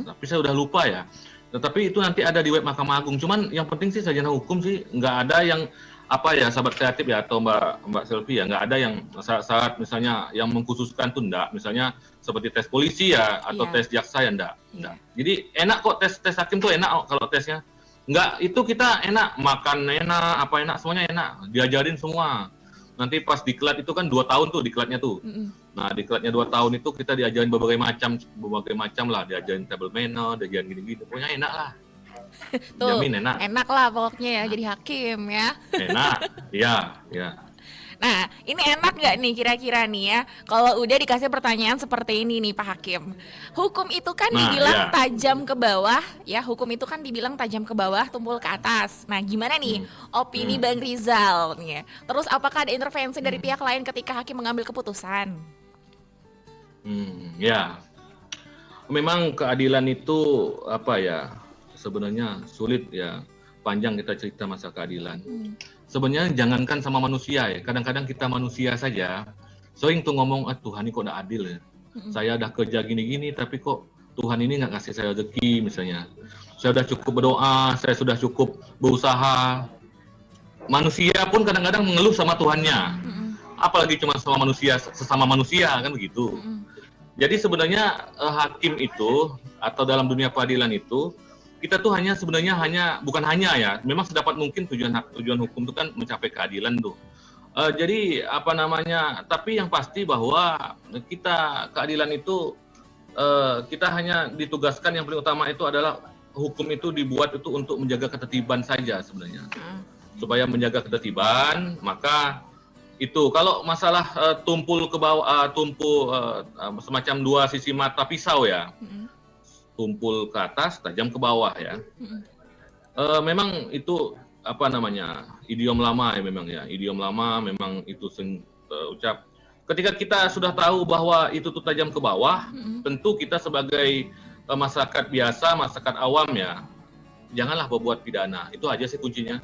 Tapi saya udah lupa ya. Tetapi itu nanti ada di web Mahkamah Agung. Cuman yang penting sih sarjana hukum sih nggak ada yang apa ya, sahabat kreatif ya atau Mbak Selvi ya, nggak ada yang syarat misalnya yang mengkhususkan tuh enggak. Misalnya seperti tes polisi ya atau Iya. tes jaksa ya enggak. Iya. Jadi enak kok tes hakim tuh enak kok kalau tesnya. Enggak, itu kita enak, makan enak, apa enak, semuanya enak. Diajarin semua. Nanti pas diklat itu kan 2 tahun tuh diklatnya tuh. Mm-mm. Nah, diklatnya 2 tahun itu kita diajarin berbagai macam lah, diajarin table manner, diajarin gini-gini. Pokoknya enak lah. Tuh, Jamin enak. enak lah pokoknya ya jadi hakim ya. Enak. Iya, ya. Nah, ini enak nggak nih kira-kira nih ya, kalau udah dikasih pertanyaan seperti ini nih Pak Hakim. Hukum itu kan Nah, dibilang ya. tajam ke bawah, ya hukum itu kan dibilang tajam ke bawah, tumpul ke atas. Nah, gimana nih opini Bang Rizal nih ya? Terus apakah ada intervensi dari pihak lain ketika hakim mengambil keputusan? Ya. Memang keadilan itu apa ya? Sebenarnya sulit ya. Panjang kita cerita masa keadilan. Sebenarnya jangankan sama manusia ya. Kadang-kadang kita manusia saja sering tuh ngomong, Tuhan ini kok nggak adil ya. Saya udah kerja gini-gini tapi kok Tuhan ini nggak ngasih saya rezeki misalnya. Saya sudah cukup berdoa, saya sudah cukup berusaha. Manusia pun kadang-kadang mengeluh sama Tuhannya. Apalagi cuma sama manusia, sesama manusia kan begitu. Jadi sebenarnya hakim itu atau dalam dunia peradilan itu kita tuh bukan hanya ya, memang sedapat mungkin tujuan hukum itu kan mencapai keadilan tuh. Jadi apa namanya? Tapi yang pasti bahwa keadilan itu kita hanya ditugaskan, yang paling utama itu adalah hukum itu dibuat itu untuk menjaga ketertiban saja sebenarnya. Supaya menjaga ketertiban, maka itu kalau masalah tumpul ke bawah, semacam dua sisi mata pisau ya. Tumpul ke atas, tajam ke bawah ya. Memang itu apa namanya, idiom lama ya memang ya, idiom lama memang itu ucap. Ketika kita sudah tahu bahwa itu tuh tajam ke bawah, tentu kita sebagai masyarakat biasa, masyarakat awam ya, janganlah berbuat pidana. Itu aja sih kuncinya.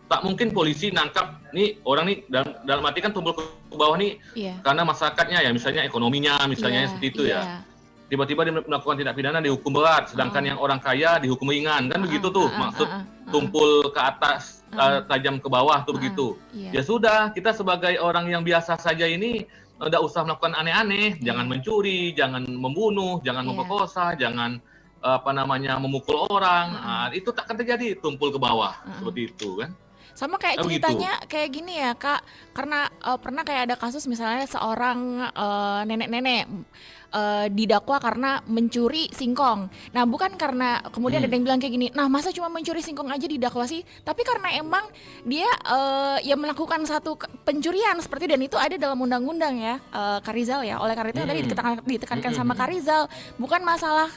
Tak mungkin polisi nangkap nih orang nih dalam arti kan tumpul ke bawah nih karena masyarakatnya ya, misalnya ekonominya, misalnya seperti itu ya. Tiba-tiba dia melakukan tindak pidana dihukum berat, sedangkan yang orang kaya dihukum ringan, kan begitu tuh maksud tumpul ke atas, tajam ke bawah tuh begitu. Ya sudah, kita sebagai orang yang biasa saja ini tidak usah melakukan aneh-aneh, jangan mencuri, jangan membunuh, jangan memperkosa, jangan memukul orang. Itu takkan terjadi tumpul ke bawah seperti itu kan. Sama kayak ceritanya kayak gini ya Kak, karena pernah kayak ada kasus misalnya seorang nenek-nenek didakwa karena mencuri singkong. Nah bukan karena kemudian ada yang bilang kayak gini, nah masa cuma mencuri singkong aja didakwa sih? Tapi karena emang dia ya melakukan satu pencurian seperti, dan itu ada dalam undang-undang ya Kak Rizal ya. Oleh karena itu tadi ditekankan sama Kak Rizal, bukan masalah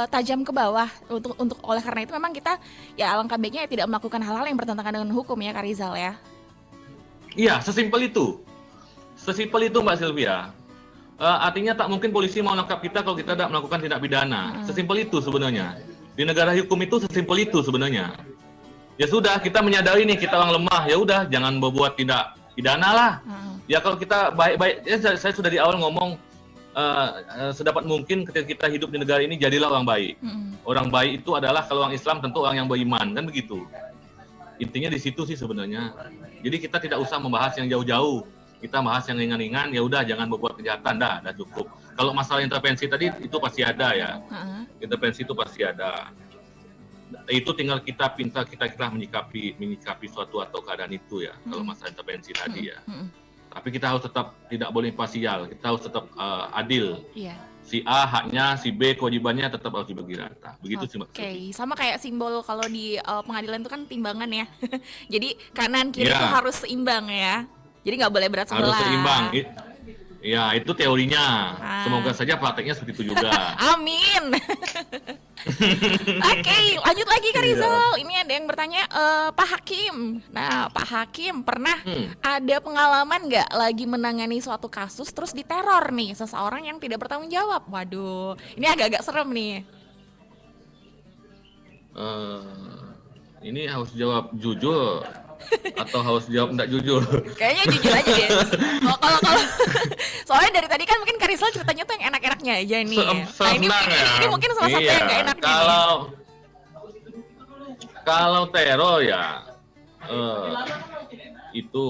tajam ke bawah. Untuk oleh karena itu memang kita ya alangkah baiknya tidak melakukan hal-hal yang bertentangan dengan hukum ya Kak Rizal ya. Iya, sesimpel itu. Sesimpel itu Mbak Sylvia. Artinya tak mungkin polisi mau nangkap kita kalau kita tidak melakukan tindak pidana. Sesimpel itu sebenarnya. Di negara hukum itu sesimpel itu sebenarnya. Ya sudah, kita menyadari nih kita orang lemah, ya udah jangan berbuat tindak pidana lah. Ya kalau kita baik-baik, ya saya sudah di awal ngomong sedapat mungkin ketika kita hidup di negara ini jadilah orang baik. Orang baik itu adalah kalau orang Islam tentu orang yang beriman, kan begitu. Intinya di situ sih sebenarnya. Jadi kita tidak usah membahas yang jauh-jauh. Kita bahas yang ringan-ringan, ya udah jangan berbuat kejahatan, dah cukup. Kalau masalah intervensi tadi itu pasti ada ya. Intervensi itu pasti ada. Itu tinggal kita pintar kita menyikapi suatu atau keadaan itu ya. Kalau masalah intervensi tadi ya. Tapi kita harus tetap tidak boleh imparsial, kita harus tetap adil. Si A haknya, si B kewajibannya tetap harus dibagi rata. Begitu sih Mbak. Oke, sama kayak simbol kalau di pengadilan itu kan timbangan ya. Jadi kanan kiri itu harus seimbang ya. Jadi nggak boleh berat sebelah. Harus seimbang. Ya, itu teorinya. Semoga saja prakteknya seperti itu juga. Amin. Oke, lanjut lagi Kak Rizal. Ini ada yang bertanya, Pak Hakim. Nah, Pak Hakim pernah ada pengalaman nggak lagi menangani suatu kasus terus diteror nih seseorang yang tidak bertanggung jawab? Waduh, ini agak-agak serem nih. Ini harus jawab jujur atau harus jawab enggak jujur? Kayaknya jujur aja deh. Kalau Soalnya dari tadi kan mungkin Karisal ceritanya tuh yang enak-enaknya aja nih. Nah ini, Senang ya. ini mungkin salah satu yang gak enaknya nih. Kalau teror ya itu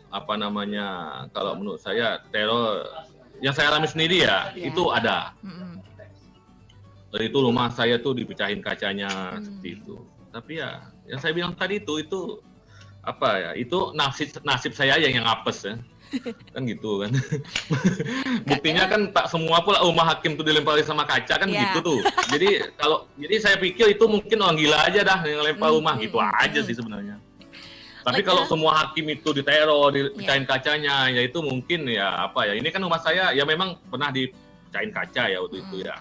apa namanya? Kalau menurut saya teror yang saya alami sendiri ya itu ada. Itu rumah saya tuh dipecahin kacanya seperti itu. Tapi ya yang saya bilang tadi itu apa ya? Itu nasib saya yang apes ya. Kan gitu kan. Buktinya kan tak semua pula rumah hakim tuh dilempari sama kaca kan gitu tuh. Jadi saya pikir itu mungkin orang gila aja dah yang lempar rumah gitu aja sih sebenarnya. Tapi kalau semua hakim itu diteror, dipecahin kacanya, ya itu mungkin ya apa ya. Ini kan rumah saya ya memang pernah dipecahin kaca ya waktu itu ya.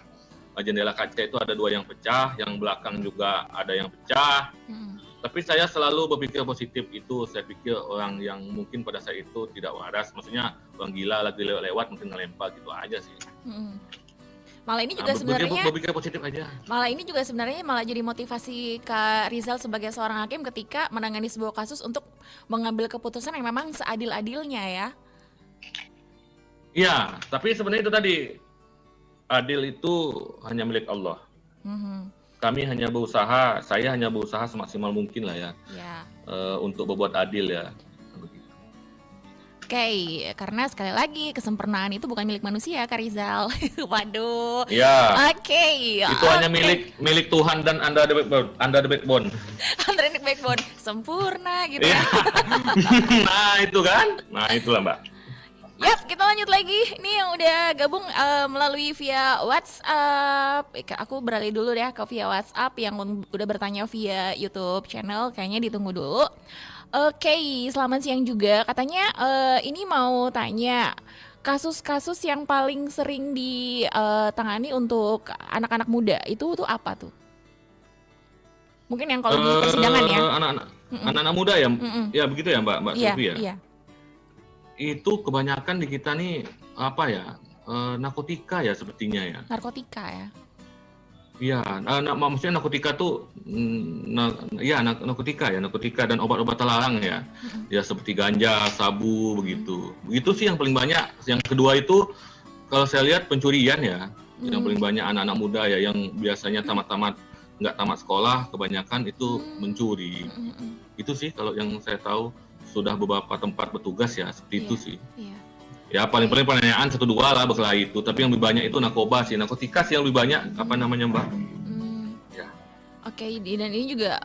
Jendela kaca itu ada 2 yang pecah, yang belakang juga ada yang pecah. Tapi saya selalu berpikir positif itu. Saya pikir orang yang mungkin pada saat itu tidak waras, maksudnya orang gila lagi lewat mungkin ngelempar gitu aja sih. Malah ini juga sebenarnya berpikir positif aja. Malah ini juga sebenarnya malah jadi motivasi Kak Rizal sebagai seorang hakim ketika menangani sebuah kasus untuk mengambil keputusan yang memang seadil-adilnya ya. Iya, tapi sebenarnya itu tadi adil itu hanya milik Allah. Kami hanya berusaha, saya hanya berusaha semaksimal mungkin lah ya, untuk berbuat adil ya. Oke, karena sekali lagi kesempurnaan itu bukan milik manusia, Kak Rizal. Waduh. Ya. Oke. Itu hanya milik Tuhan dan under the backbone. Under the backbone, sempurna gitu. Ya. Nah itu kan, nah itulah Mbak. Yap, kita lanjut lagi. Ini yang udah gabung melalui via WhatsApp. Aku beralih dulu deh ke via WhatsApp. Yang udah bertanya via YouTube channel, kayaknya ditunggu dulu. Oke, selamat siang juga. Katanya ini mau tanya, kasus-kasus yang paling sering ditangani untuk anak-anak muda itu tuh apa tuh? Mungkin yang kalau di persidangan ya. Anak-anak muda ya, ya begitu ya Mbak Sofi ya. Iya. Itu kebanyakan di kita nih apa ya, narkotika ya sepertinya ya. Narkotika ya. Iya, maksudnya narkotika tuh, narkotika dan obat-obat terlarang ya, ya seperti ganja, sabu begitu. Begitu sih yang paling banyak. Yang kedua itu kalau saya lihat pencurian ya, yang paling banyak anak-anak muda ya, yang biasanya nggak tamat sekolah, kebanyakan itu mencuri. Itu sih kalau yang saya tahu. Sudah beberapa tempat bertugas ya, seperti itu sih. Ya paling-paling penanyaan 1-2 lah berkelahi itu, tapi yang lebih banyak itu narkoba sih, narkotika sih yang lebih banyak, apa namanya Mbak? Ya. Oke, dan ini juga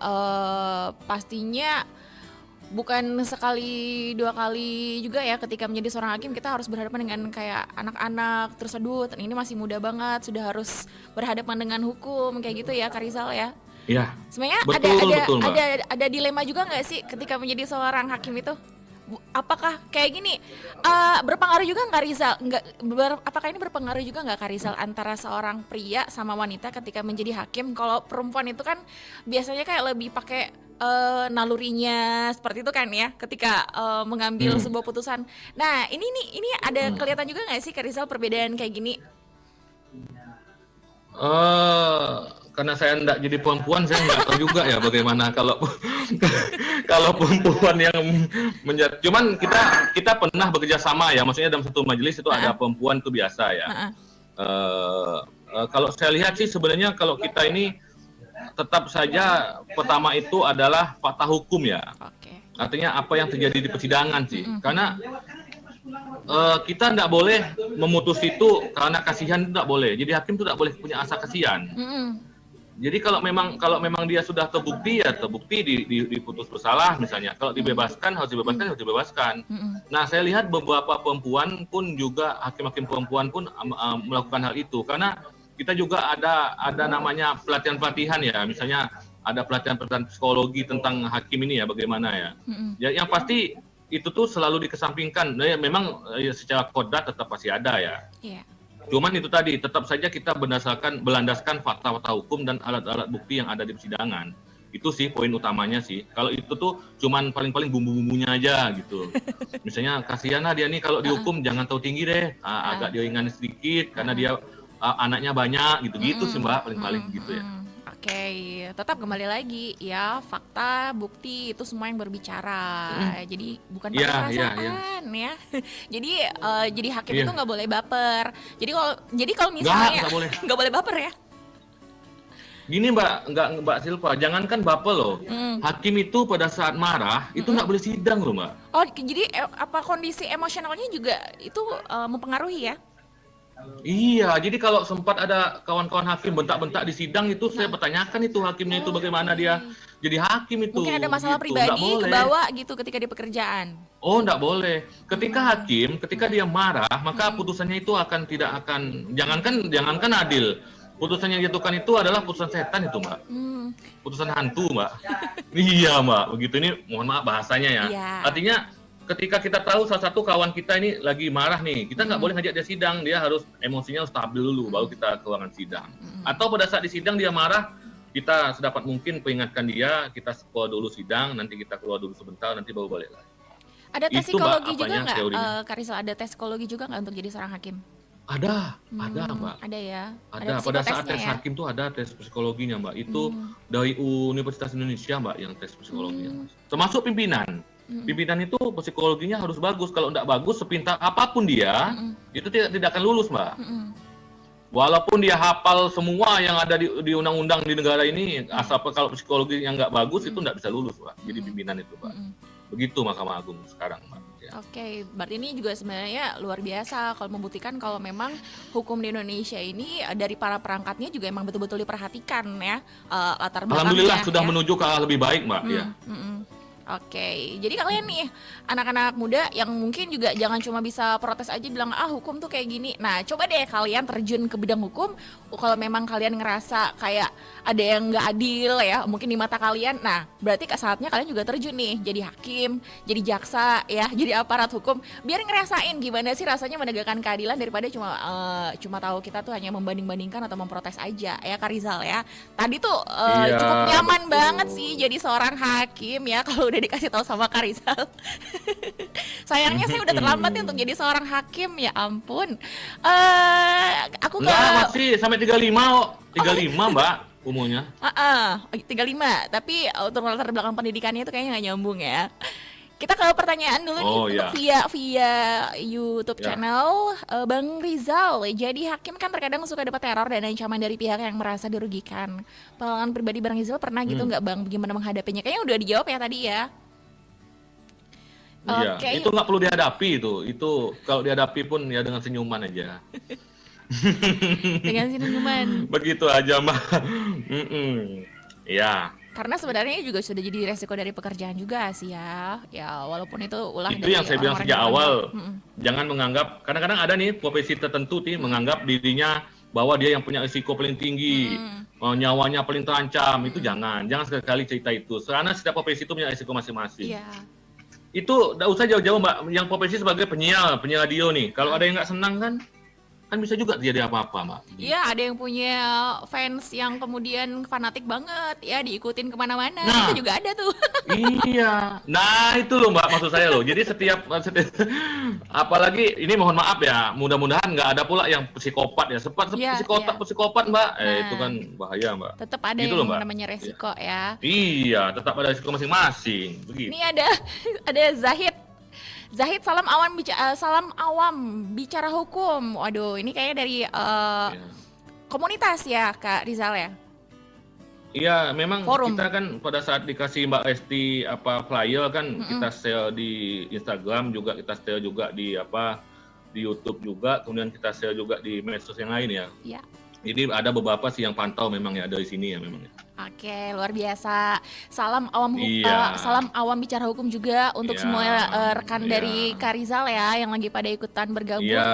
pastinya bukan sekali 2 kali juga ya, ketika menjadi seorang hakim kita harus berhadapan dengan kayak anak-anak, terus aduh ini masih muda banget, sudah harus berhadapan dengan hukum, kayak gitu ya Kak Rizal ya? Iya. Sebenarnya betul, ada dilema juga nggak sih ketika menjadi seorang hakim itu? Apakah kayak gini berpengaruh juga nggak Rizal? Apakah ini berpengaruh juga nggak Kak Rizal antara seorang pria sama wanita ketika menjadi hakim? Kalau perempuan itu kan biasanya kayak lebih pakai nalurinya seperti itu kan ya, ketika mengambil sebuah putusan. Nah ini ada kelihatan juga nggak sih Kak Rizal perbedaan kayak gini? Karena saya enggak jadi perempuan, saya enggak tahu juga ya bagaimana kalau perempuan yang menjadi. Cuman kita pernah bekerja sama ya, maksudnya dalam satu majelis itu ada perempuan itu biasa ya. Kalau saya lihat sih sebenarnya kalau kita ini tetap saja pertama itu adalah fakta hukum ya. Artinya apa yang terjadi di persidangan sih. Karena kita tidak boleh memutus itu karena kasihan, itu tidak boleh. Jadi hakim itu tidak boleh punya asa kasihan. Jadi kalau memang dia sudah terbukti ya terbukti diputus bersalah misalnya. Kalau dibebaskan harus dibebaskan. Nah saya lihat beberapa perempuan pun juga hakim-hakim perempuan pun melakukan hal itu karena kita juga ada namanya pelatihan ya, misalnya ada pelatihan psikologi tentang hakim ini ya bagaimana ya. Ya yang pasti itu tuh selalu dikesampingkan. Nah, ya, memang secara kodrat tetap pasti ada ya. Cuman itu tadi tetap saja kita berlandaskan fakta-fakta hukum dan alat-alat bukti yang ada di persidangan. Itu sih poin utamanya sih. Kalau itu tuh cuman paling-paling bumbu-bumbunya aja gitu. Misalnya kasihan lah dia nih kalau dihukum jangan tahu tinggi deh, agak diringan sedikit karena dia anaknya banyak gitu-gitu sih Mbak paling-paling gitu ya. Oke, tetap kembali lagi ya, fakta, bukti itu semua yang berbicara. Jadi bukan pakai Iya, iya, iya. perasaan ya. Jadi hakim Iya. itu nggak boleh baper. Jadi kalau misalnya Nggak boleh. nggak boleh baper ya. Gini Mbak Silva, jangankan baper loh. Hakim itu pada saat marah itu nggak boleh sidang loh Mbak. Oh, jadi apa kondisi emosionalnya juga itu mempengaruhi ya? Iya, jadi kalau sempat ada kawan-kawan hakim bentak-bentak di sidang itu saya pertanyakan itu hakimnya itu bagaimana dia jadi hakim itu. Mungkin ada masalah gitu. Nggak pribadi boleh. kebawa gitu ketika di pekerjaan. Oh, nggak boleh. Ketika dia marah, maka putusannya itu jangankan adil. Putusan yang dijatuhkan itu adalah putusan setan itu, Mbak. Putusan hantu, Mbak. Iya, Mbak. Begitu ini, mohon maaf bahasanya ya. Iya. Artinya ketika kita tahu salah satu kawan kita ini lagi marah nih, kita nggak boleh ngajak dia sidang, dia harus emosinya stabil dulu, baru kita ke ruangan sidang. Atau pada saat di sidang dia marah, kita sedapat mungkin peringatkan dia, kita keluar dulu sidang, nanti kita keluar dulu sebentar, nanti baru balik lagi. Ada tes Itu, Mbak, psikologi juga apanya, nggak, teorinya. Kak Rizal? Ada tes psikologi juga nggak untuk jadi seorang hakim? Ada, Mbak. Ada ya. Ada pada saat psikotesnya tes ya? hakim tuh ada tes psikologinya Mbak. Itu dari Universitas Indonesia Mbak yang tes psikologinya. Termasuk pimpinan. Pimpinan itu psikologinya harus bagus. Kalau tidak bagus sepintar apapun dia, itu tidak akan lulus Mbak. Walaupun dia hafal semua yang ada di undang-undang di negara ini, asal kalau psikologi yang nggak bagus itu nggak bisa lulus Mbak. Jadi pimpinan itu Mbak. Begitu Mahkamah Agung sekarang Mbak. Ya. Oke, berarti ini juga sebenarnya luar biasa kalau membuktikan kalau memang hukum di Indonesia ini dari para perangkatnya juga emang betul-betul diperhatikan ya, latar belakangnya. Alhamdulillah sudah ya. menuju ke arah lebih baik Mbak. Ya. Oke, jadi kalian nih anak-anak muda yang mungkin juga jangan cuma bisa protes aja bilang hukum tuh kayak gini. Nah coba deh kalian terjun ke bidang hukum. Kalau memang kalian ngerasa kayak ada yang nggak adil ya, mungkin di mata kalian. Nah berarti saatnya kalian juga terjun nih, jadi hakim, jadi jaksa ya, jadi aparat hukum. Biar ngerasain gimana sih rasanya menegakkan keadilan daripada cuma tahu kita tuh hanya membanding-bandingkan atau memprotes aja ya, Kak Rizal ya. Tadi tuh Iya, cukup nyaman betul. banget sih jadi seorang hakim ya kalau udah dikasih tahu sama Kak Rizal. Sayangnya saya udah terlambat nih untuk jadi seorang hakim, ya ampun. Aku Enggak, masih sampai 35 kok. 35 Mbak umurnya. 35, tapi untuk latar belakang pendidikannya itu kayaknya nggak nyambung ya. Kita ke pertanyaan dulu nih Oh, untuk via YouTube Ya. channel. Bang Rizal, jadi hakim kan terkadang suka dapat teror dan ancaman dari pihak yang merasa dirugikan. Pengalaman pribadi Bang Rizal pernah gitu nggak Bang? Bagaimana menghadapinya? Kayaknya udah dijawab ya tadi ya. Iya, Oke. itu nggak perlu dihadapi itu. Itu kalau dihadapi pun ya dengan senyuman aja. Dengan senyuman. Begitu aja Mbak. Ya, Karena sebenarnya juga sudah jadi resiko dari pekerjaan juga sih ya. Ya walaupun itu ulah itu dari yang saya bilang orang-orang sejak yang awal. Mm-mm. Jangan menganggap, kadang-kadang ada nih profesi tertentu nih menganggap dirinya bahwa dia yang punya risiko paling tinggi, nyawanya paling terancam. Itu jangan sekali-kali cerita itu. Karena setiap profesi itu punya risiko masing-masing. Iya. Itu nggak usah jauh-jauh Mbak, yang profesi sebagai penyiar radio nih. Kalau ada yang nggak senang kan bisa juga terjadi apa-apa Mbak. Iya, ada yang punya fans yang kemudian fanatik banget ya, diikutin kemana-mana. Nah. Itu juga ada tuh. Iya, nah itu loh Mbak maksud saya loh. Jadi setiap apalagi ini mohon maaf ya, mudah-mudahan nggak ada pula yang psikopat ya. Iya, Psikopat Mbak, Nah. itu kan bahaya Mbak. Tetap ada Gitu yang loh, Mbak. namanya resiko ya. Iya, tetap ada risiko masing-masing. Begitu. Ini ada Zahid. Zahid, salam awam bicara hukum. Waduh, ini kayaknya dari Iya. komunitas ya, Kak Rizal ya. Iya, memang Forum. kita kan pada saat dikasih Mbak Resti flyer kan kita share di Instagram juga, kita share juga di YouTube juga, kemudian kita share juga di medsos yang lain ya. Iya. Jadi ada beberapa sih yang pantau memang ya dari sini ya memang. Oke, luar biasa. Salam awam Iya. salam awam bicara hukum juga untuk Iya, semua rekan iya. dari Kak Rizal ya yang lagi pada ikutan bergabung. Iya.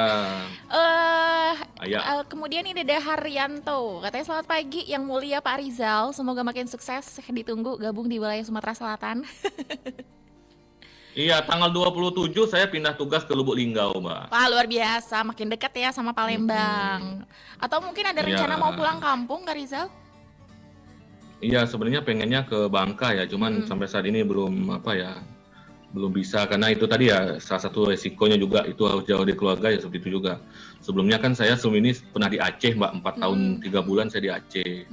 Kemudian ini ada Haryanto, katanya selamat pagi yang mulia Pak Rizal, semoga makin sukses, ditunggu gabung di wilayah Sumatera Selatan. Iya, tanggal 27 saya pindah tugas ke Lubuk Linggau, Mbak. Wah, luar biasa, makin dekat ya sama Palembang. Atau mungkin ada rencana Iya. mau pulang kampung Kak Rizal? Iya, sebenarnya pengennya ke Bangka ya, cuman sampai saat ini belum belum bisa karena itu tadi ya salah satu resikonya juga itu harus jauh dari keluarga ya seperti itu juga. Sebelumnya kan saya sebelum ini pernah di Aceh, Mbak, 4 tahun 3 bulan saya di Aceh.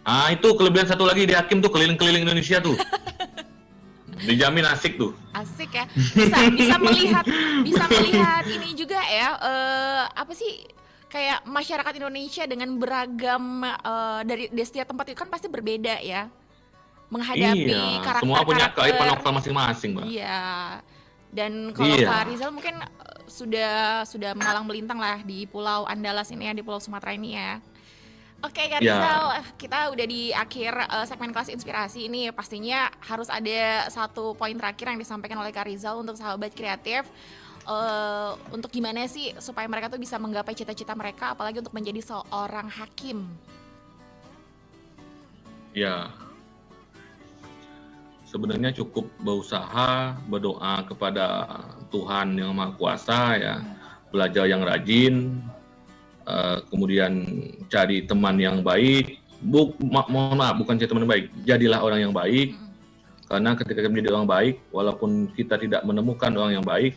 Itu kelebihan satu lagi di Hakim tuh, keliling-keliling Indonesia tuh. Dijamin asik tuh. Asik ya. Bisa melihat ini juga ya. Apa sih, kayak masyarakat Indonesia dengan beragam dari setiap tempat itu kan pasti berbeda ya. Menghadapi Iya, karakter-karakter. semua punya kearifan lokal masing-masing, Mbak. Iya. Dan kalau Iya. Kak Rizal mungkin sudah malang melintang lah di Pulau Andalas ini ya, di Pulau Sumatera ini ya. Oke Kak Ya. Rizal, kita udah di akhir segmen kelas inspirasi ini. Pastinya harus ada satu poin terakhir yang disampaikan oleh Kak Rizal untuk sahabat kreatif. Untuk gimana sih supaya mereka tuh bisa menggapai cita-cita mereka, apalagi untuk menjadi seorang hakim. Ya, sebenarnya cukup berusaha, berdoa kepada Tuhan Yang Maha Kuasa ya, belajar yang rajin, kemudian cari teman yang baik. Mohon maaf, bukan cari teman yang baik, jadilah orang yang baik. Karena ketika kita menjadi orang baik, walaupun kita tidak menemukan orang yang baik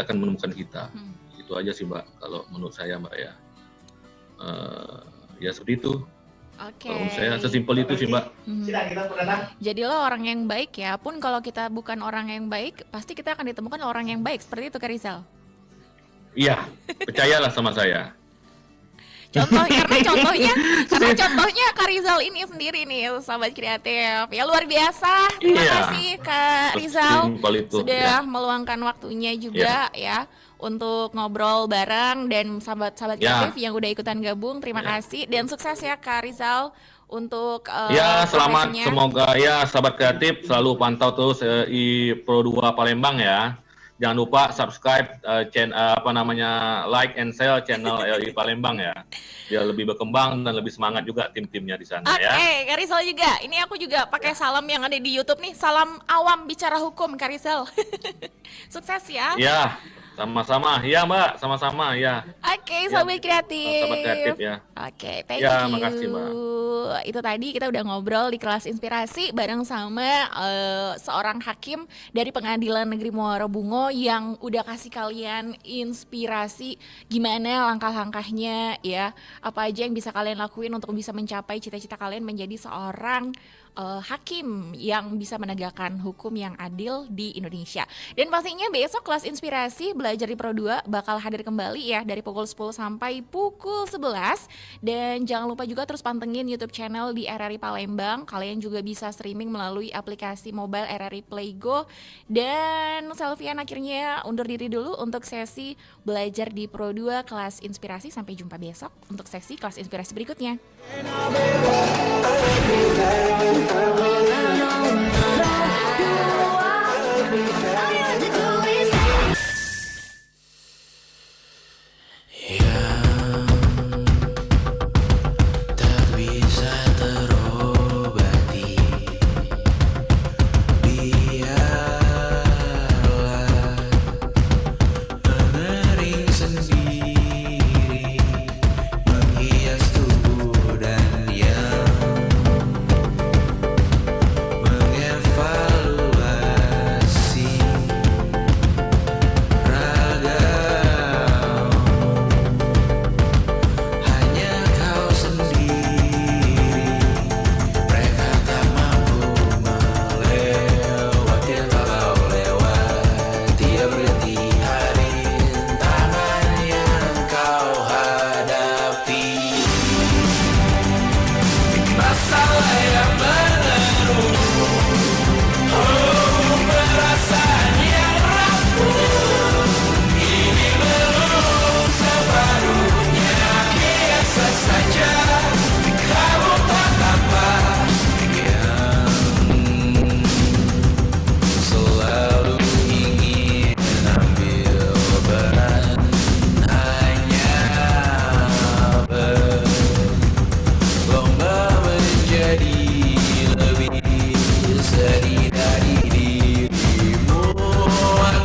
akan menemukan kita. Itu aja sih Mbak, kalau menurut saya Mbak ya. Ya seperti itu. Oke. Kalau menurut saya sesimpel itu sih Mbak. Jadilah orang yang baik ya. Pun kalau kita bukan orang yang baik, pasti kita akan ditemukan orang yang baik. Seperti itu Kak Rizal. Iya, percayalah sama saya. Karena contohnya Kak Rizal ini sendiri nih, sahabat kreatif. Ya luar biasa. Terima Iya. kasih Kak Rizal Sesimpel itu, sudah ya. meluangkan waktunya juga ya untuk ngobrol bareng, dan sahabat-sahabat Ya. kreatif yang udah ikutan gabung. Terima kasih dan sukses ya Kak Rizal untuk Ya, selamat. profesinya. Semoga ya sahabat kreatif selalu pantau terus i Pro 2 Palembang ya. Jangan lupa subscribe like and share channel LI Palembang ya. Biar lebih berkembang dan lebih semangat juga tim-timnya di sana Oke, ya. Kak Rizal juga. Ini aku juga pakai salam yang ada di YouTube nih. Salam awam bicara hukum, Kak Rizal. Sukses ya. Ya, sama-sama. Ya, Mbak, sama-sama ya. Oke, sahabat kreatif. Sahabat kreatif ya. Oke, thank Ya, you. makasih, Mbak. Itu tadi kita udah ngobrol di kelas inspirasi bareng sama seorang hakim dari Pengadilan Negeri Muara Bungo yang udah kasih kalian inspirasi gimana langkah-langkahnya ya. Apa aja yang bisa kalian lakuin untuk bisa mencapai cita-cita kalian menjadi seorang hakim yang bisa menegakkan hukum yang adil di Indonesia. Dan pastinya besok kelas inspirasi belajar di Pro 2 bakal hadir kembali ya dari pukul 10 sampai pukul 11. Dan jangan lupa juga terus pantengin YouTube channel di RRI Palembang. Kalian juga bisa streaming melalui aplikasi mobile RRI Playgo. Dan Selvian akhirnya undur diri dulu untuk sesi belajar di Pro 2 kelas inspirasi. Sampai jumpa besok untuk sesi kelas inspirasi berikutnya. Tak bisa terobati, biarlah mengering sendiri, menghias tubuh dan yang mengevaluasi ragam. Hanya kau sendiri, mereka tak mampu melewati yang kau lewati. Tiap berhenti hari tantangan yang kau hadapi, masalah yang menerus, perasaan yang rapuh. Ini belum separuhnya, biasa saja. Kamu tak apa yang selalu ingin ambil peran, hanya berlomba menjadi lebih sedih dari dirimu.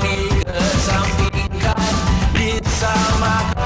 Dikesampingkan, disamakan